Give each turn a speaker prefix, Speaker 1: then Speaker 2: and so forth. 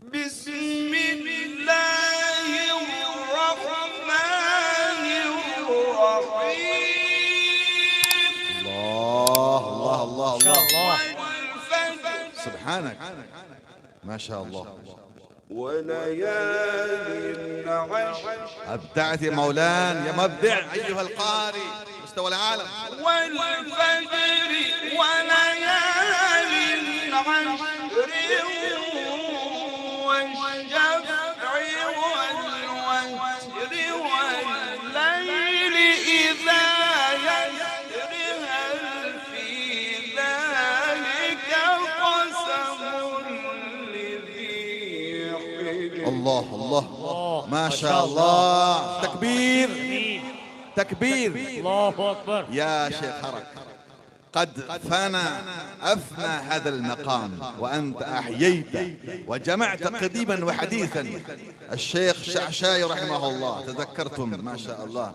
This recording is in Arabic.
Speaker 1: بسم الله الرحمن الرحيم.
Speaker 2: الله الله الله الله،
Speaker 1: والفجر
Speaker 2: سبحانك ما شاء الله.
Speaker 1: وليال عشر.
Speaker 2: أبدعت يا مولانا يا مبدع أيها القارئ مستوى العالم.
Speaker 1: والفجر وليال عشر والشفع والوتر والليل إذا يسر هل في ذلك قسم لذي حجر.
Speaker 2: الله الله ما شاء الله. تكبير تكبير.
Speaker 3: الله أكبر.
Speaker 2: يا شيخ حرك قد أفنى هذا المقام وأنت أحييت وجمعت قديما وحديثا. الشيخ الشعشاي رحمه الله تذكرتم ما شاء الله.